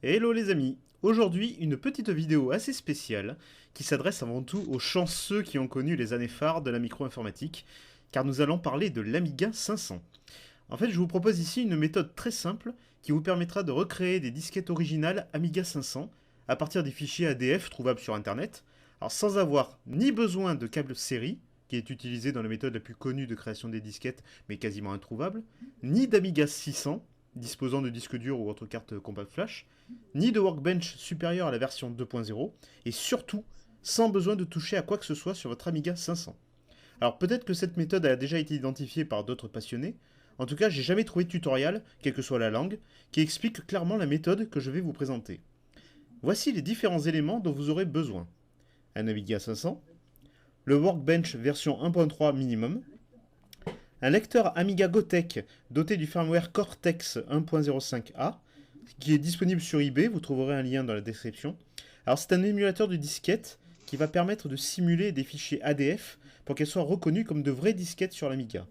Hello les amis. Aujourd'hui, une petite vidéo assez spéciale qui s'adresse avant tout aux chanceux qui ont connu les années phares de la micro-informatique, car nous allons parler de l'Amiga 500. En fait, je vous propose ici une méthode très simple qui vous permettra de recréer des disquettes originales Amiga 500 à partir des fichiers ADF trouvables sur Internet, alors sans avoir ni besoin de câble série, qui est utilisé dans la méthode la plus connue de création des disquettes mais quasiment introuvable, ni d'Amiga 600, disposant de disques durs ou autre carte compact flash, ni de Workbench supérieur à la version 2.0, et surtout sans besoin de toucher à quoi que ce soit sur votre Amiga 500. Alors peut-être que cette méthode a déjà été identifiée par d'autres passionnés, en tout cas j'ai jamais trouvé de tutoriel, quelle que soit la langue, qui explique clairement la méthode que je vais vous présenter. Voici les différents éléments dont vous aurez besoin. Un Amiga 500, le Workbench version 1.3 minimum, un lecteur Amiga Gotek doté du firmware Cortex 1.05a, qui est disponible sur eBay, vous trouverez un lien dans la description. Alors c'est un émulateur de disquette qui va permettre de simuler des fichiers ADF pour qu'elles soient reconnues comme de vraies disquettes sur l'Amiga.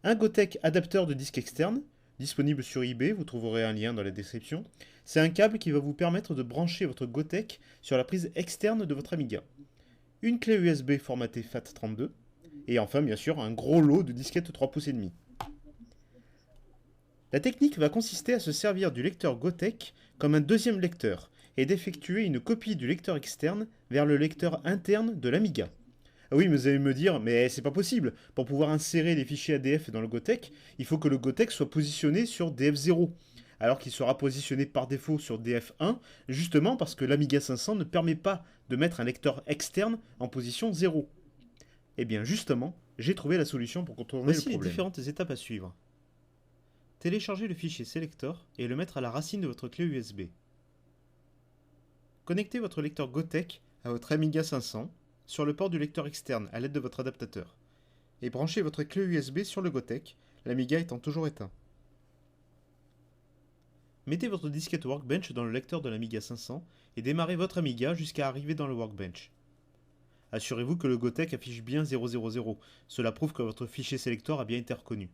Un Gotek adapteur de disque externe, disponible sur eBay, vous trouverez un lien dans la description. C'est un câble qui va vous permettre de brancher votre Gotek sur la prise externe de votre Amiga. Une clé USB formatée FAT32, et enfin bien sûr un gros lot de disquettes 3 pouces et demi. La technique va consister à se servir du lecteur Gotek comme un deuxième lecteur et d'effectuer une copie du lecteur externe vers le lecteur interne de l'Amiga. Ah oui, mais vous allez me dire, mais c'est pas possible. Pour pouvoir insérer les fichiers ADF dans le Gotek, il faut que le Gotek soit positionné sur DF0, alors qu'il sera positionné par défaut sur DF1, justement parce que l'Amiga 500 ne permet pas de mettre un lecteur externe en position 0. Eh bien justement, j'ai trouvé la solution pour contourner le problème. Voici les différentes étapes à suivre. Téléchargez le fichier Selector et le mettre à la racine de votre clé USB. Connectez votre lecteur Gotek à votre Amiga 500 sur le port du lecteur externe à l'aide de votre adaptateur et branchez votre clé USB sur le Gotek, l'Amiga étant toujours éteint. Mettez votre disquette Workbench dans le lecteur de l'Amiga 500 et démarrez votre Amiga jusqu'à arriver dans le Workbench. Assurez-vous que le Gotek affiche bien 000, cela prouve que votre fichier Selector a bien été reconnu.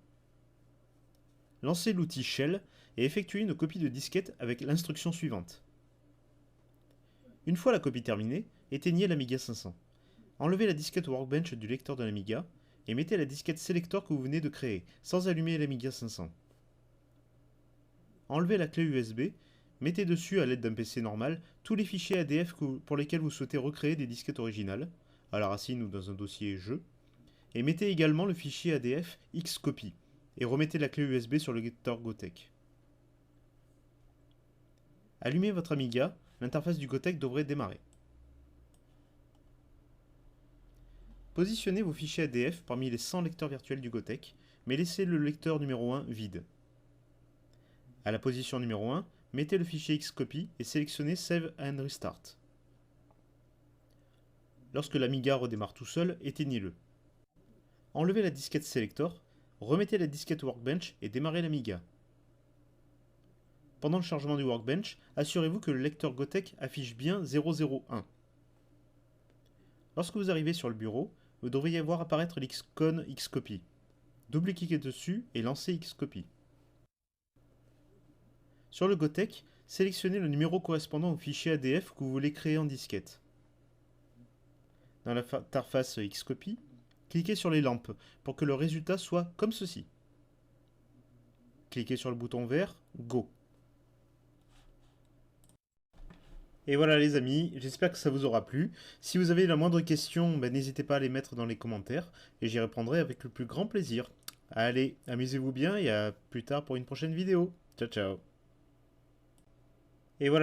Lancez l'outil Shell et effectuez une copie de disquette avec l'instruction suivante. Une fois la copie terminée, éteignez l'Amiga 500. Enlevez la disquette Workbench du lecteur de l'Amiga et mettez la disquette Selector que vous venez de créer, sans allumer l'Amiga 500. Enlevez la clé USB, mettez dessus à l'aide d'un PC normal tous les fichiers ADF pour lesquels vous souhaitez recréer des disquettes originales, à la racine ou dans un dossier jeu, et mettez également le fichier ADF Xcopy, et remettez la clé USB sur le lecteur Gotek. Allumez votre Amiga, l'interface du Gotek devrait démarrer. Positionnez vos fichiers ADF parmi les 100 lecteurs virtuels du Gotek, mais laissez le lecteur numéro 1 vide. À la position numéro 1, mettez le fichier Xcopy et sélectionnez Save and Restart. Lorsque l'Amiga redémarre tout seul, éteignez-le. Enlevez la disquette Selector, remettez la disquette Workbench et démarrez l'Amiga. Pendant le chargement du Workbench, assurez-vous que le lecteur Gotek affiche bien 001. Lorsque vous arrivez sur le bureau, vous devriez voir apparaître l'icône Xcopy. Double-cliquez dessus et lancez Xcopy. Sur le Gotek, sélectionnez le numéro correspondant au fichier ADF que vous voulez créer en disquette. Dans l'interface Xcopy, cliquez sur les lampes pour que le résultat soit comme ceci. Cliquez sur le bouton vert Go. Et voilà les amis, j'espère que ça vous aura plu. Si vous avez la moindre question, n'hésitez pas à les mettre dans les commentaires et j'y répondrai avec le plus grand plaisir. Allez, amusez-vous bien et à plus tard pour une prochaine vidéo. Ciao ciao. Et voilà.